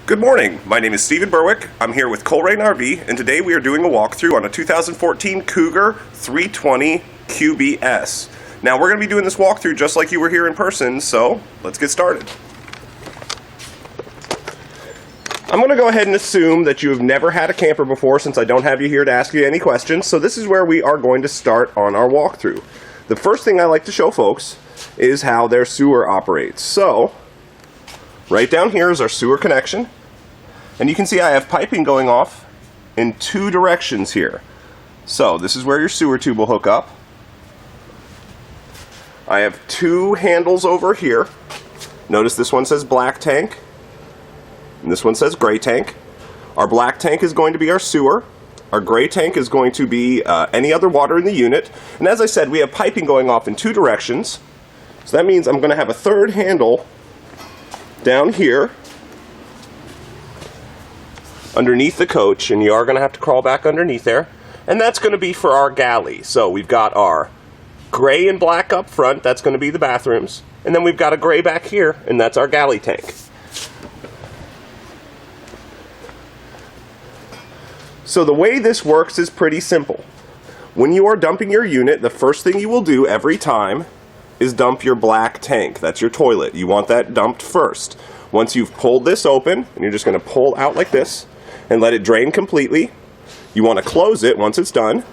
Good morning, my name is Stephen Berwick. I'm here with Colerain RV, and today we are doing a walkthrough on a 2014 Cougar 320 QBS. Now we're going to be doing this walkthrough just like you were here in person, so let's get started. I'm going to go ahead and assume that you have never had a camper before since I don't have you here to ask you any questions, so this is where we are going to start on our walkthrough. The first thing I like to show folks is how their sewer operates. So, right down here is our sewer connection. And you can see I have piping going off in two directions here. So this is where your sewer tube will hook up. I have two handles over here. Notice this one says black tank, and this one says gray tank. Our black tank is going to be our sewer. Our gray tank is going to be any other water in the unit. And as I said, we have piping going off in two directions. So that means I'm going to have a third handle down here underneath the coach, and you are going to have to crawl back underneath there, and that's going to be for our galley. So we've got our gray and black up front, that's going to be the bathrooms, and then we've got a gray back here, and that's our galley tank. So the way this works is pretty simple. When you are dumping your unit, the first thing you will do every time is dump your black tank. That's your toilet. You want that dumped first. Once you've pulled this open, and you're just going to pull out like this and let it drain completely, you want to close it once it's done,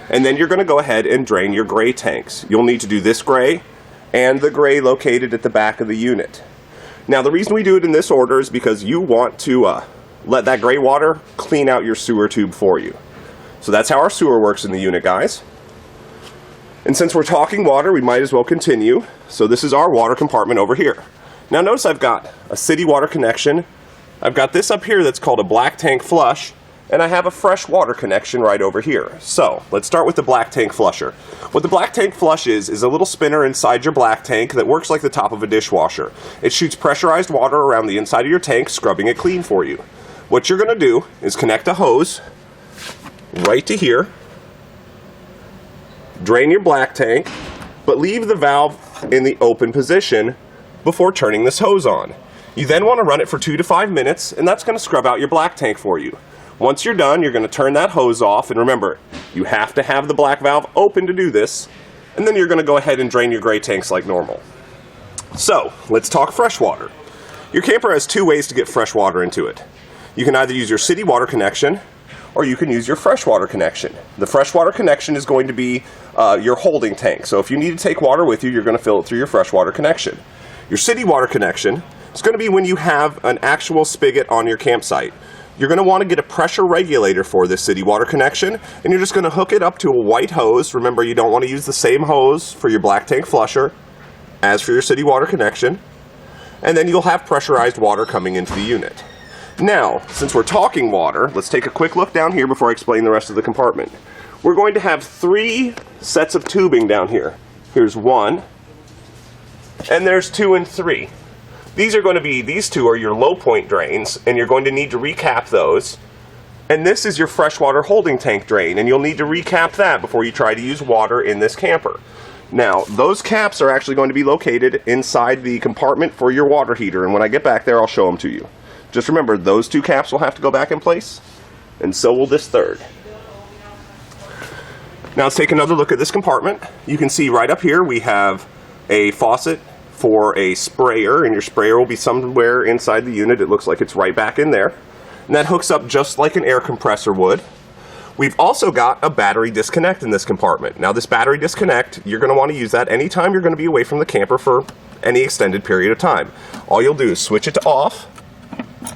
and then you're going to go ahead and drain your gray tanks. You'll need to do this gray and the gray located at the back of the unit. Now the reason we do it in this order is because you want to let that gray water clean out your sewer tube for you. So that's how our sewer works in the unit, guys. And since we're talking water, we might as well continue. So this is our water compartment over here. Now notice I've got a city water connection. I've got this up here that's called a black tank flush, and I have a fresh water connection right over here. So let's start with the black tank flusher. What the black tank flush is a little spinner inside your black tank that works like the top of a dishwasher. It shoots pressurized water around the inside of your tank, scrubbing it clean for you. What you're going to do is connect a hose right to here, drain your black tank, but leave the valve in the open position before turning this hose on. You then want to run it for 2 to 5 minutes, and that's going to scrub out your black tank for you. Once you're done, you're going to turn that hose off, and remember, you have to have the black valve open to do this, and then you're going to go ahead and drain your gray tanks like normal. So, let's talk fresh water. Your camper has two ways to get fresh water into it. You can either use your city water connection, or you can use your freshwater connection. The freshwater connection is going to be your holding tank. So if you need to take water with you, you're going to fill it through your freshwater connection. Your city water connection is going to be when you have an actual spigot on your campsite. You're going to want to get a pressure regulator for this city water connection, and you're just going to hook it up to a white hose. Remember, you don't want to use the same hose for your black tank flusher as for your city water connection. And then you'll have pressurized water coming into the unit. Now, since we're talking water, let's take a quick look down here before I explain the rest of the compartment. We're going to have 3 sets of tubing down here. Here's 1, and there's 2 and 3. These two are your low point drains, and you're going to need to recap those. And this is your freshwater holding tank drain, and you'll need to recap that before you try to use water in this camper. Now, those caps are actually going to be located inside the compartment for your water heater, and when I get back there, I'll show them to you. Just remember, those 2 caps will have to go back in place, and so will this third. Now let's take another look at this compartment. You can see right up here we have a faucet for a sprayer, and your sprayer will be somewhere inside the unit. It looks like it's right back in there. And that hooks up just like an air compressor would. We've also got a battery disconnect in this compartment. Now this battery disconnect, you're going to want to use that anytime you're going to be away from the camper for any extended period of time. All you'll do is switch it to off,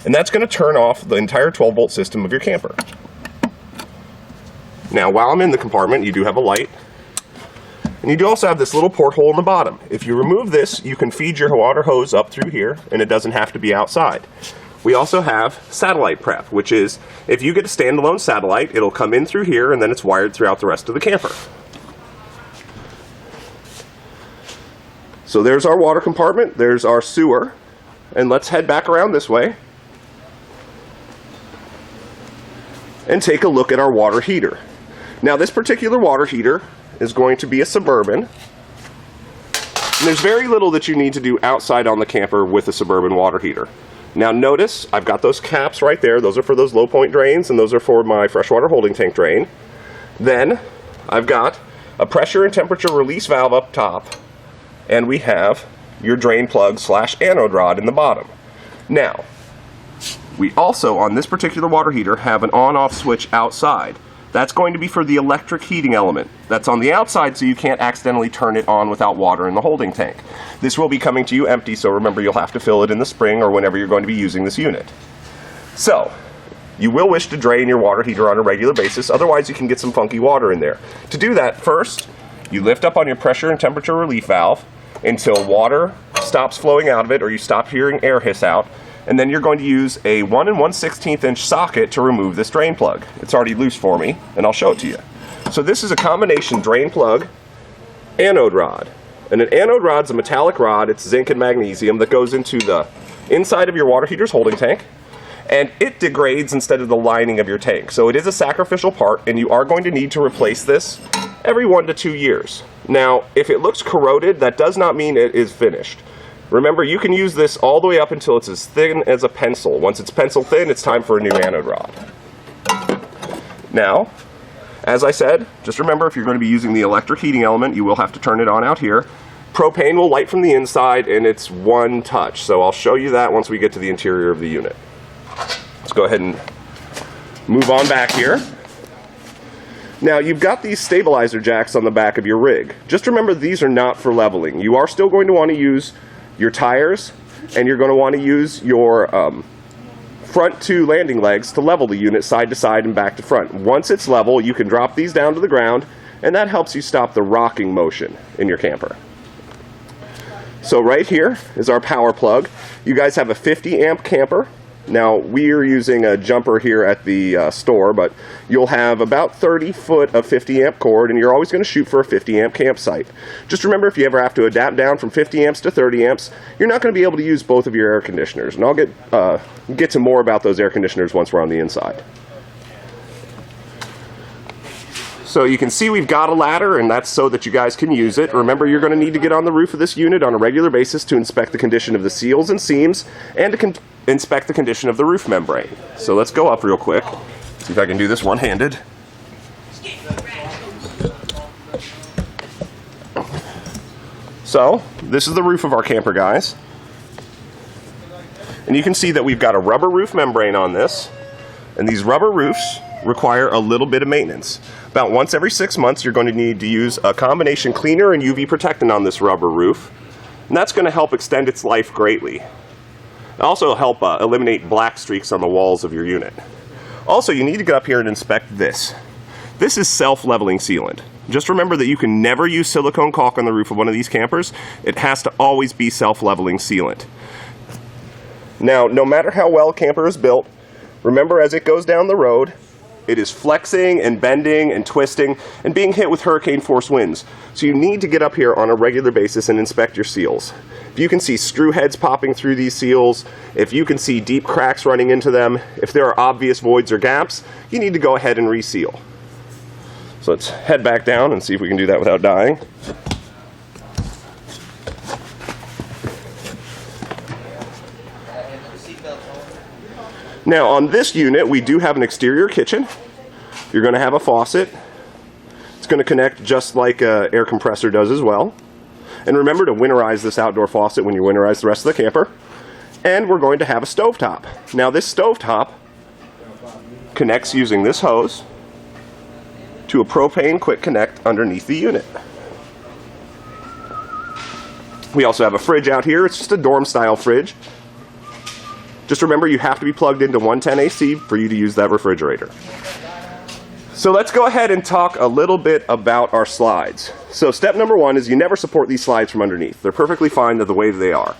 and that's going to turn off the entire 12-volt system of your camper. Now, while I'm in the compartment, you do have a light, and you do also have this little porthole in the bottom. If you remove this, you can feed your water hose up through here, and it doesn't have to be outside. We also have satellite prep, which is, if you get a standalone satellite, it'll come in through here, and then it's wired throughout the rest of the camper. So there's our water compartment, there's our sewer, and let's head back around this way and take a look at our water heater. Now this particular water heater is going to be a Suburban, and there's very little that you need to do outside on the camper with a Suburban water heater. Now notice I've got those caps right there. Those are for those low point drains, and those are for my freshwater holding tank drain. Then I've got a pressure and temperature release valve up top, and we have your drain plug / anode rod in the bottom. Now, we also, on this particular water heater, have an on-off switch outside. That's going to be for the electric heating element. That's on the outside so you can't accidentally turn it on without water in the holding tank. This will be coming to you empty, so remember you'll have to fill it in the spring or whenever you're going to be using this unit. So, you will wish to drain your water heater on a regular basis, otherwise you can get some funky water in there. To do that, first, you lift up on your pressure and temperature relief valve until water stops flowing out of it or you stop hearing air hiss out, and then you're going to use a 1 1/16 inch socket to remove this drain plug. It's already loose for me, and I'll show it to you. So this is a combination drain plug anode rod. And an anode rod's a metallic rod. It's zinc and magnesium that goes into the inside of your water heater's holding tank, and it degrades instead of the lining of your tank. So it is a sacrificial part, and you are going to need to replace this every 1 to 2 years. Now, if it looks corroded, that does not mean it is finished. Remember, you can use this all the way up until it's as thin as a pencil. Once it's pencil thin, it's time for a new anode rod. Now, as I said, just remember if you're going to be using the electric heating element, you will have to turn it on out here. Propane will light from the inside, and it's one touch. So I'll show you that once we get to the interior of the unit. Let's go ahead and move on back here. Now, you've got these stabilizer jacks on the back of your rig. Just remember, these are not for leveling. You are still going to want to use your tires, and you're going to want to use your front 2 landing legs to level the unit side to side and back to front. Once it's level, you can drop these down to the ground, and that helps you stop the rocking motion in your camper. So right here is our power plug. You guys have a 50 amp camper. Now, we are using a jumper here at the store, but you'll have about 30 foot of 50 amp cord, and you're always going to shoot for a 50 amp campsite. Just remember, if you ever have to adapt down from 50 amps to 30 amps, you're not going to be able to use both of your air conditioners. And I'll get to more about those air conditioners once we're on the inside. So you can see we've got a ladder, and that's so that you guys can use it. Remember, you're going to need to get on the roof of this unit on a regular basis to inspect the condition of the seals and seams, and to inspect the condition of the roof membrane. So let's go up real quick, see if I can do this one-handed. So this is the roof of our camper, guys. And you can see that we've got a rubber roof membrane on this, and these rubber roofs require a little bit of maintenance. About once every 6 months, you're going to need to use a combination cleaner and UV protectant on this rubber roof, and that's going to help extend its life greatly. Also help eliminate black streaks on the walls of your unit. Also, you need to get up here and inspect this. This is self-leveling sealant. Just remember that you can never use silicone caulk on the roof of one of these campers. It has to always be self-leveling sealant. Now, no matter how well a camper is built, remember as it goes down the road, it is flexing and bending and twisting and being hit with hurricane force winds. So you need to get up here on a regular basis and inspect your seals. If you can see screw heads popping through these seals, if you can see deep cracks running into them, if there are obvious voids or gaps, you need to go ahead and reseal. So let's head back down and see if we can do that without dying. Now on this unit, we do have an exterior kitchen. You're going to have a faucet. It's going to connect just like an air compressor does as well. And remember to winterize this outdoor faucet when you winterize the rest of the camper. And we're going to have a stovetop. Now this stovetop connects using this hose to a propane quick connect underneath the unit. We also have a fridge out here. It's just a dorm style fridge. Just remember, you have to be plugged into 110 AC for you to use that refrigerator. So let's go ahead and talk a little bit about our slides. So step number 1 is you never support these slides from underneath. They're perfectly fine the way they are.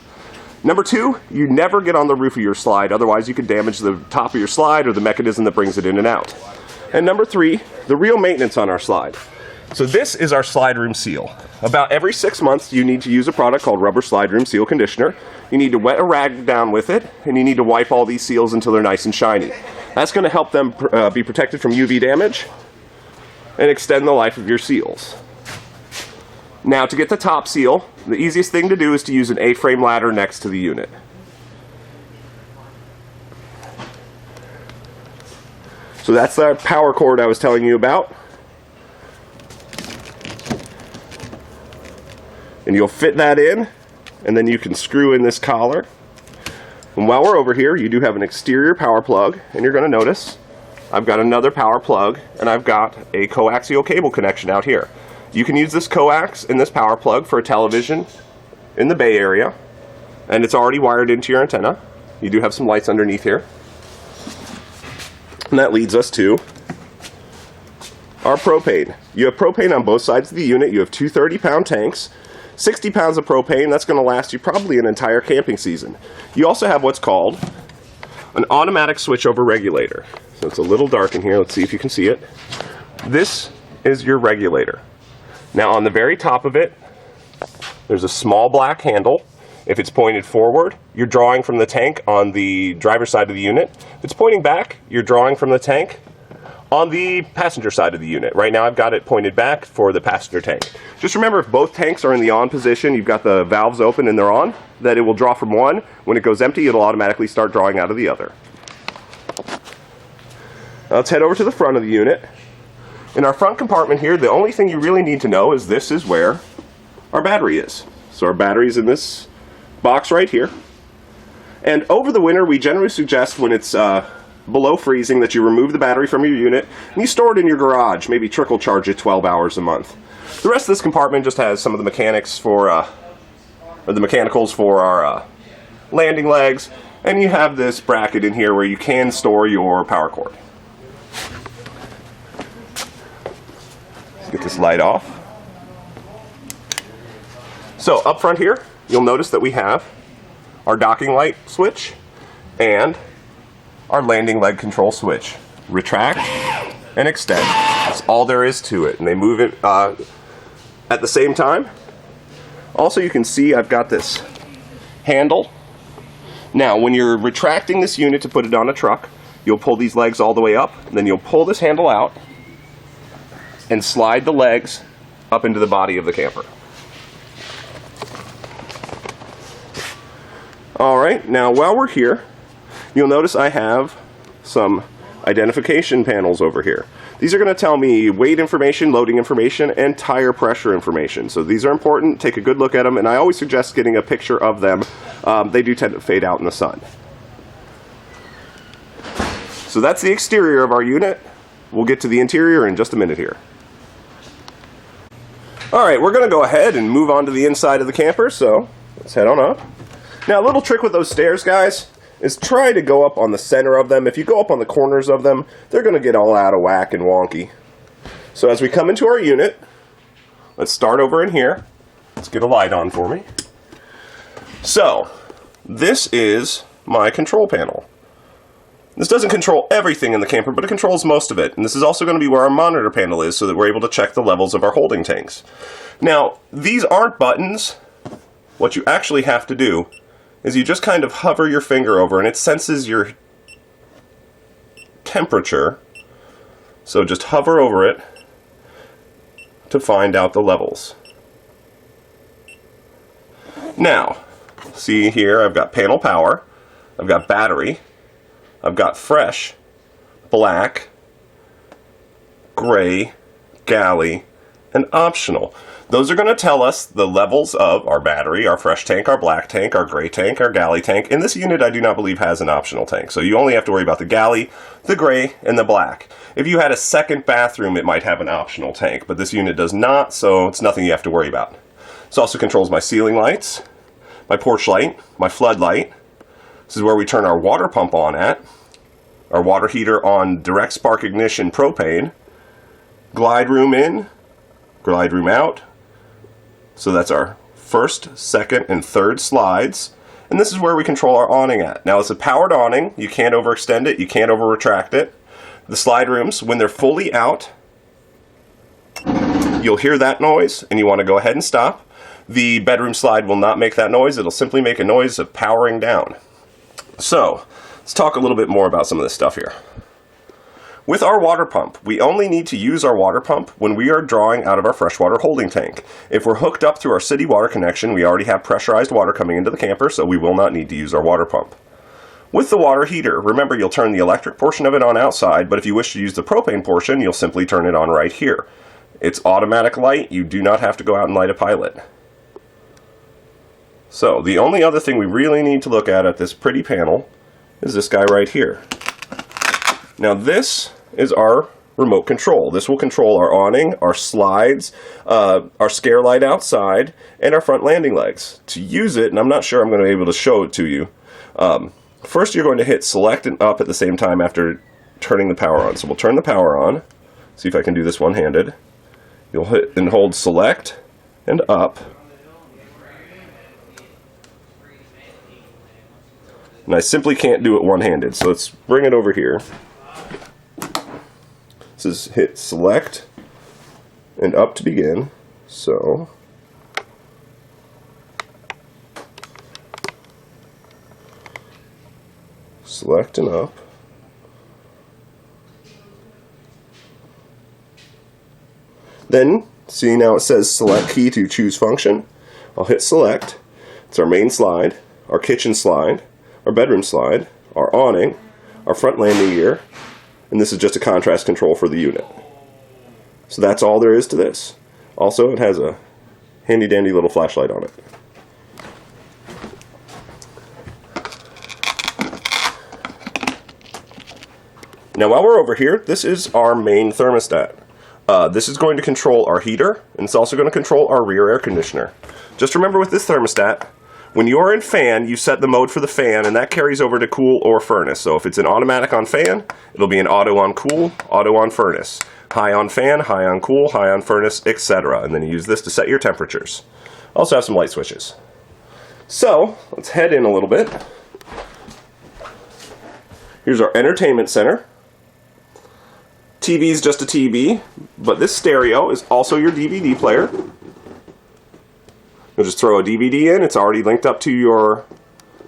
Number 2, you never get on the roof of your slide, otherwise you could damage the top of your slide or the mechanism that brings it in and out. And number 3, the real maintenance on our slide. So this is our slide room seal. About every 6 months you need to use a product called Rubber Slide Room Seal Conditioner. You need to wet a rag down with it, and you need to wipe all these seals until they're nice and shiny. That's going to help them be protected from UV damage and extend the life of your seals. Now to get the top seal, the easiest thing to do is to use an A-frame ladder next to the unit. So that's the power cord I was telling you about. And you'll fit that in, and then you can screw in this collar. And while we're over here, you do have an exterior power plug, and you're going to notice I've got another power plug, and I've got a coaxial cable connection out here. You can use this coax and this power plug for a television in the Bay Area, and it's already wired into your antenna. You do have some lights underneath here. And that leads us to our propane. You have propane on both sides of the unit. You have two 30-pound tanks. 60 pounds of propane, that's going to last you probably an entire camping season. You also have what's called an automatic switchover regulator. So it's a little dark in here. Let's see if you can see it. This is your regulator. Now on the very top of it, there's a small black handle. If it's pointed forward, you're drawing from the tank on the driver's side of the unit. If it's pointing back, you're drawing from the tank on the passenger side of the unit. Right now I've got it pointed back for the passenger tank. Just remember, if both tanks are in the on position, you've got the valves open and they're on, that it will draw from one. When it goes empty, it'll automatically start drawing out of the other. Now let's head over to the front of the unit. In our front compartment here, the only thing you really need to know is this is where our battery is. So our battery's in this box right here. And over the winter, we generally suggest when it's below freezing that you remove the battery from your unit and you store it in your garage, maybe trickle charge it 12 hours a month. The rest of this compartment just has some of the mechanics for, or the mechanicals for our landing legs, and you have this bracket in here where you can store your power cord. Let's get this light off. So up front here, you'll notice that we have our docking light switch and our landing leg control switch. Retract and extend. That's all there is to it. And they move it at the same time. Also, you can see I've got this handle. Now, when you're retracting this unit to put it on a truck, you'll pull these legs all the way up, and then you'll pull this handle out and slide the legs up into the body of the camper. Alright, now while we're here, you'll notice I have some identification panels over here. These are going to tell me weight information, loading information, and tire pressure information. So these are important. Take a good look at them, and I always suggest getting a picture of them. They do tend to fade out in the sun. So that's the exterior of our unit. We'll get to the interior in just a minute here. Alright, we're going to go ahead and move on to the inside of the camper, so let's head on up. Now, a little trick with those stairs, guys, is try to go up on the center of them. If you go up on the corners of them, they're going to get all out of whack and wonky. So as we come into our unit, let's start over in here. Let's get a light on for me. So, this is my control panel. This doesn't control everything in the camper, but it controls most of it. And this is also going to be where our monitor panel is so that we're able to check the levels of our holding tanks. Now, these aren't buttons. What you actually have to do is you just kind of hover your finger over and it senses your temperature. So just hover over it to find out the levels. Now, see here I've got panel power, I've got battery, I've got fresh, black, gray, galley, and optional. Those are going to tell us the levels of our battery, our fresh tank, our black tank, our gray tank, our galley tank. And this unit I do not believe has an optional tank. So you only have to worry about the galley, the gray, and the black. If you had a second bathroom, it might have an optional tank, but this unit does not, so it's nothing you have to worry about. This also controls my ceiling lights, my porch light, my floodlight. This is where we turn our water pump on at, our water heater on direct spark ignition propane, glide room in, glide room out. So that's our first, second, and third slides. And this is where we control our awning at. Now it's a powered awning. You can't overextend it. You can't over-retract it. The slide rooms, when they're fully out, you'll hear that noise, and you want to go ahead and stop. The bedroom slide will not make that noise. It'll simply make a noise of powering down. So, let's talk a little bit more about some of this stuff here. With our water pump, we only need to use our water pump when we are drawing out of our freshwater holding tank. If we're hooked up through our city water connection, we already have pressurized water coming into the camper, so we will not need to use our water pump. With the water heater, remember you'll turn the electric portion of it on outside, but if you wish to use the propane portion, you'll simply turn it on right here. It's automatic light. You do not have to go out and light a pilot. So the only other thing we really need to look at this pretty panel is this guy right here. Now this is our remote control. This will control our awning, our slides, our scare light outside, and our front landing legs. To use it, and I'm not sure I'm going to be able to show it to you, first you're going to hit select and up at the same time after turning the power on. So we'll turn the power on. See if I can do this one-handed. You'll hit and hold select and up. And I simply can't do it one-handed, so let's bring it over here. This is hit select and up to begin. So select and up. Then, see now it says select key to choose function. I'll hit select. It's our main slide, our kitchen slide, our bedroom slide, our awning, our front landing gear, and this is just a contrast control for the unit. So that's all there is to this. Also, it has a handy dandy little flashlight on it. Now while we're over here, this is our main thermostat. This is going to control our heater, and it's also going to control our rear air conditioner. Just remember with this thermostat, when you are in fan, you set the mode for the fan, and that carries over to cool or furnace. So if it's an automatic on fan, it'll be an auto on cool, auto on furnace. High on fan, high on cool, high on furnace, etc. And then you use this to set your temperatures. Also have some light switches. So, let's head in a little bit. Here's our entertainment center. TV is just a TV, but this stereo is also your DVD player. You'll just throw a DVD in, it's already linked up to your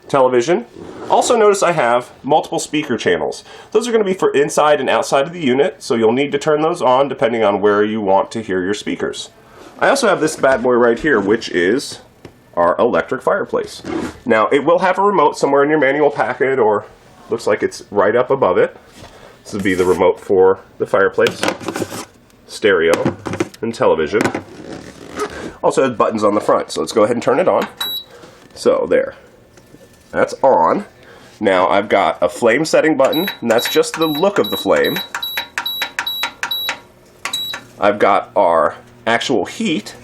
television. Also notice I have multiple speaker channels. Those are going to be for inside and outside of the unit, so you'll need to turn those on depending on where you want to hear your speakers. I also have this bad boy right here, which is our electric fireplace. Now, it will have a remote somewhere in your manual packet, or looks like it's right up above it. This would be the remote for the fireplace, stereo, and television. Also has buttons on the front, so let's go ahead and turn it on. So there, that's on. Now I've got a flame setting button, and that's just the look of the flame. I've got our actual heat.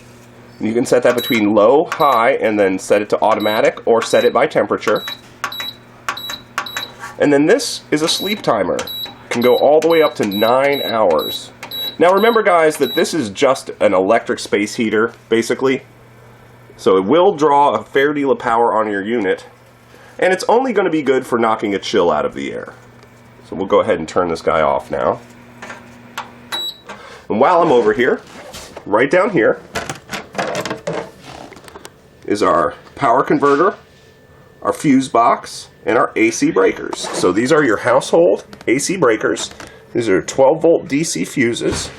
You can set that between low, high, and then set it to automatic or set it by temperature. And then this is a sleep timer. It can go all the way up to 9 hours. Now remember guys that this is just an electric space heater, basically. So it will draw a fair deal of power on your unit. And it's only going to be good for knocking a chill out of the air. So we'll go ahead and turn this guy off now. And while I'm over here, right down here, is our power converter, our fuse box, and our AC breakers. So these are your household AC breakers. These are 12-volt DC fuses.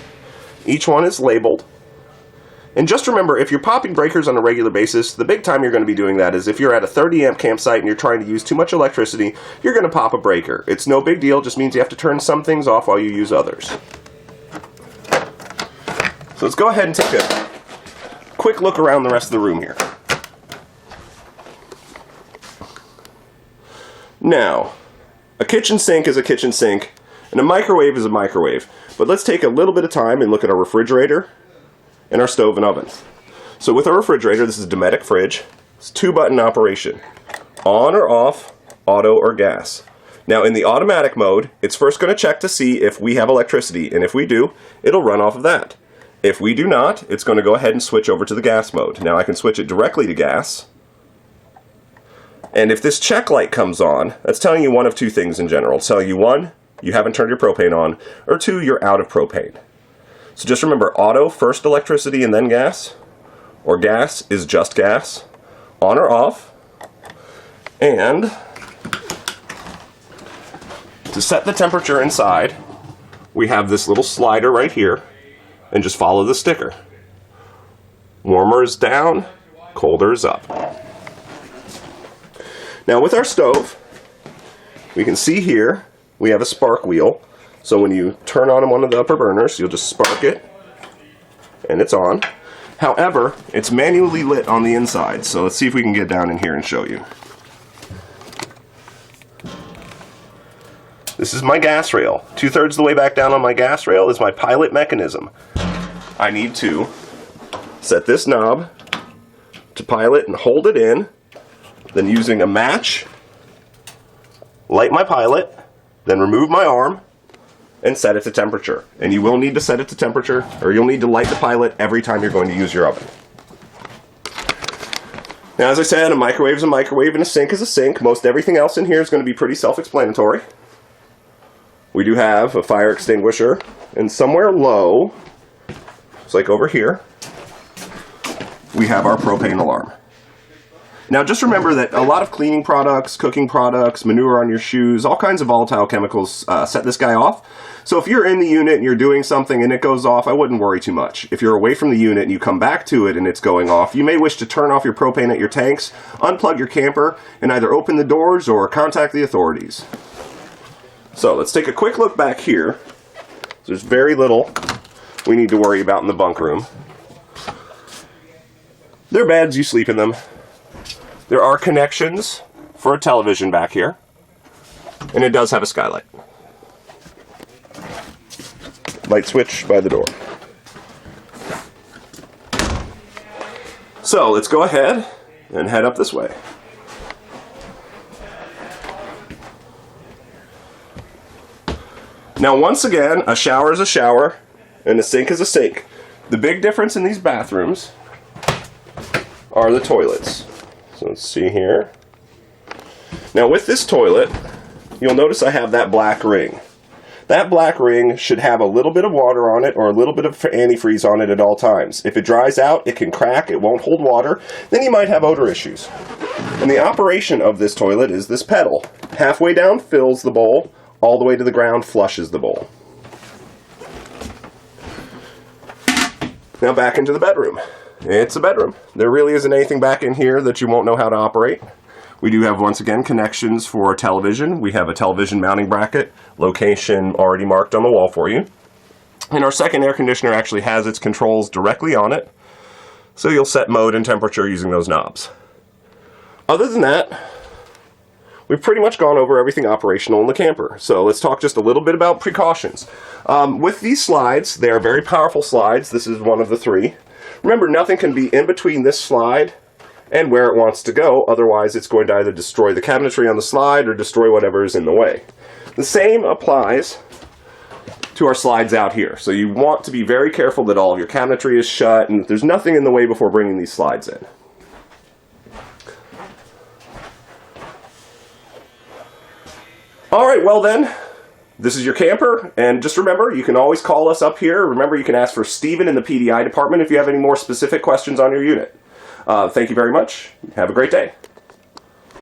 Each one is labeled. And just remember, if you're popping breakers on a regular basis, the big time you're going to be doing that is if you're at a 30-amp campsite and you're trying to use too much electricity, you're going to pop a breaker. It's no big deal, just means you have to turn some things off while you use others. So let's go ahead and take a quick look around the rest of the room here. Now, a kitchen sink is a kitchen sink, and a microwave is a microwave. But let's take a little bit of time and look at our refrigerator and our stove and oven. So with our refrigerator, this is a Dometic fridge. It's a 2-button operation. On or off, auto or gas. Now in the automatic mode, it's first going to check to see if we have electricity, and if we do, it'll run off of that. If we do not, it's going to go ahead and switch over to the gas mode. Now I can switch it directly to gas. And if this check light comes on, that's telling you one of two things in general. It's telling you, one, you haven't turned your propane on, or two, you're out of propane. So just remember, auto, first electricity and then gas, or gas is just gas, on or off. And to set the temperature inside, we have this little slider right here, and just follow the sticker. Warmer is down, colder is up. Now with our stove, we can see here we have a spark wheel. So when you turn on one of the upper burners, you'll just spark it, and it's on. However, it's manually lit on the inside, so let's see if we can get down in here and show you. This is my gas rail. 2/3 of the way back down on my gas rail is my pilot mechanism. I need to set this knob to pilot and hold it in, then using a match, light my pilot, then remove my arm, and set it to temperature. And you will need to set it to temperature, or you'll need to light the pilot every time you're going to use your oven. Now, as I said, a microwave is a microwave and a sink is a sink. Most everything else in here is going to be pretty self-explanatory. We do have a fire extinguisher, and somewhere low, it's like over here, we have our propane alarm. Now just remember that a lot of cleaning products, cooking products, manure on your shoes, all kinds of volatile chemicals set this guy off. So if you're in the unit and you're doing something and it goes off, I wouldn't worry too much. If you're away from the unit and you come back to it and it's going off, you may wish to turn off your propane at your tanks, unplug your camper, and either open the doors or contact the authorities. So let's take a quick look back here. There's very little we need to worry about in the bunk room. They're beds, you sleep in them. There are connections for a television back here, and it does have a skylight. Light switch by the door. So let's go ahead and head up this way. Now once again, a shower is a shower and a sink is a sink. The big difference in these bathrooms are the toilets. So let's see here. Now with this toilet, you'll notice I have that black ring. That black ring should have a little bit of water on it or a little bit of antifreeze on it at all times. If it dries out, it can crack, it won't hold water, then you might have odor issues. And the operation of this toilet is this pedal. Halfway down fills the bowl, all the way to the ground flushes the bowl. Now back into the bedroom. It's a bedroom. There really isn't anything back in here that you won't know how to operate. We do have, once again, connections for a television. We have a television mounting bracket, location already marked on the wall for you. And our second air conditioner actually has its controls directly on it, so you'll set mode and temperature using those knobs. Other than that, we've pretty much gone over everything operational in the camper. So let's talk just a little bit about precautions. With these slides, they are very powerful slides. This is one of the 3. Remember, nothing can be in between this slide and where it wants to go, otherwise it's going to either destroy the cabinetry on the slide or destroy whatever is in the way. The same applies to our slides out here. So you want to be very careful that all of your cabinetry is shut and that there's nothing in the way before bringing these slides in. Alright, well then, this is your camper, and just remember, you can always call us up here. Remember, you can ask for Steven in the PDI department if you have any more specific questions on your unit. Thank you very much. Have a great day.